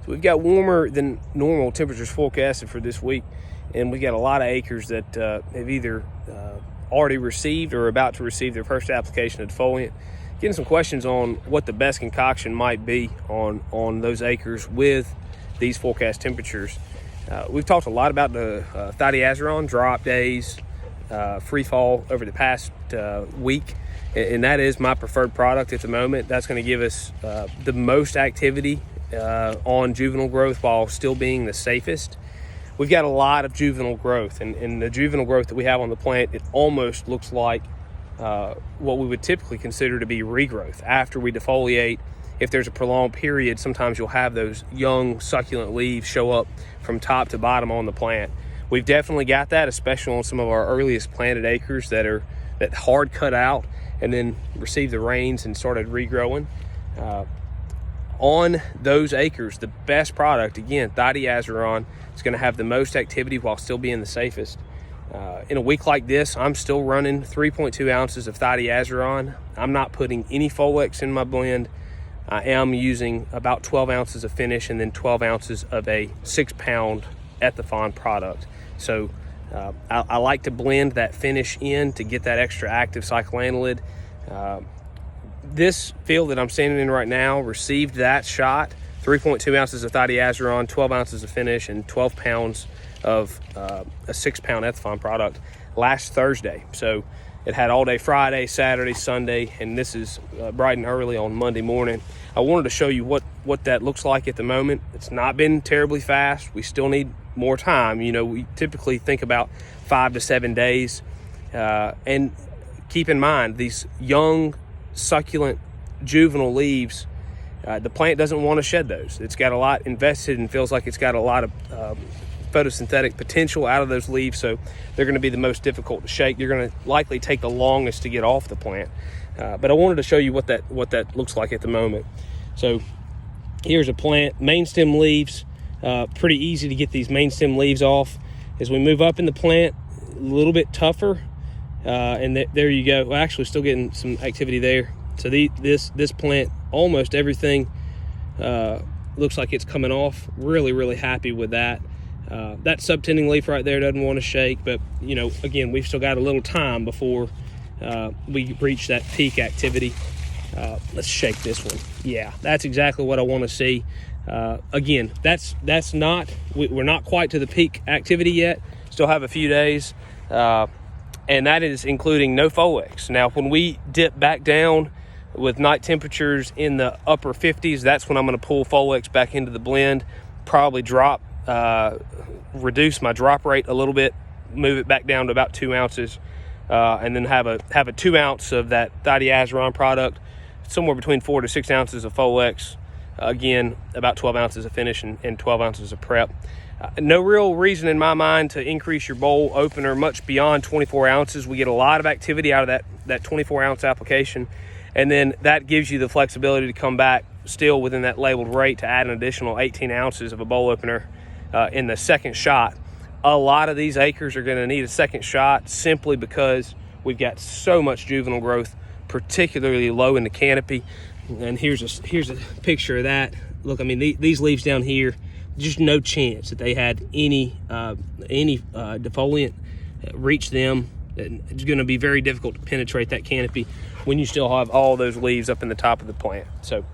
So we've got warmer than normal temperatures forecasted for this week, and we got a lot of acres that have either already received or about to receive their first application of defoliant. Getting some questions on what the best concoction might be on those acres with these forecast temperatures. We've talked a lot about the thidiazuron drop days, free fall over the past week, and that is my preferred product at the moment. That's going to give us the most activity on juvenile growth while still being the safest. We've got a lot of juvenile growth, and the juvenile growth that we have on the plant, it almost looks like what we would typically consider to be regrowth. After we defoliate, if there's a prolonged period, sometimes you'll have those young succulent leaves show up from top to bottom on the plant. We've definitely got that, especially on some of our earliest planted acres that hard cut out and then received the rains and started regrowing. On those acres, the best product, again, thidiazuron, is going to have the most activity while still being the safest. In a week like this, I'm still running 3.2 ounces of thidiazuron. I'm not putting any Folex in my blend. I am using about 12 ounces of finish and then 12 ounces of a 6-pound Ethifon product. So I like to blend that finish in to get that extra active cyclanolid. This field that I'm standing in right now received that shot, 3.2 ounces of thidiazuron, 12 ounces of finish, and 12 pounds of a 6-pound Ethifon product last Thursday. So it had all day Friday, Saturday, Sunday, and this is bright and early on Monday morning. I wanted to show you what that looks like at the moment. It's not been terribly fast. We still need more time. You know, we typically think about 5 to 7 days. And keep in mind, these young, succulent, juvenile leaves, the plant doesn't want to shed those. It's got a lot invested and feels like it's got a lot of photosynthetic potential out of those leaves, so they're going to be the most difficult to shake. They're going to likely take the longest to get off the plant. But I wanted to show you what that looks like at the moment. So here's a plant, main stem leaves, pretty easy to get these main stem leaves off. As we move up in the plant, a little bit tougher, and there you go. Well, actually still getting some activity there. So this plant, almost everything looks like it's coming off. Really happy with that. That subtending leaf right there doesn't want to shake, but you know, again, we've still got a little time before we reach that peak activity. Let's shake this one. Yeah, that's exactly what I want to see. Again, that's not, we're not quite to the peak activity yet. Still have a few days, and that is including no Folex. Now, when we dip back down with night temperatures in the upper 50s, that's when I'm going to pull Folex back into the blend, probably reduce my drop rate a little bit, move it back down to about 2 ounces, and then have a 2 ounce of that thidiazuron product, somewhere between 4 to 6 ounces of Folex, again, about 12 ounces of finish and 12 ounces of prep. No real reason in my mind to increase your bowl opener much beyond 24 ounces. We get a lot of activity out of that 24 ounce application, and then that gives you the flexibility to come back still within that labeled rate to add an additional 18 ounces of a bowl opener in the second shot. A lot of these acres are going to need a second shot simply because we've got so much juvenile growth, particularly low in the canopy. And here's a picture of that. Look, I mean, these leaves down here, just no chance that they had any defoliant reach them. It's going to be very difficult to penetrate that canopy when you still have all those leaves up in the top of the plant. So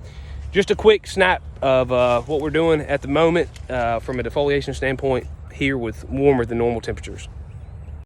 just a quick snap of what we're doing at the moment from a defoliation standpoint here with warmer than normal temperatures.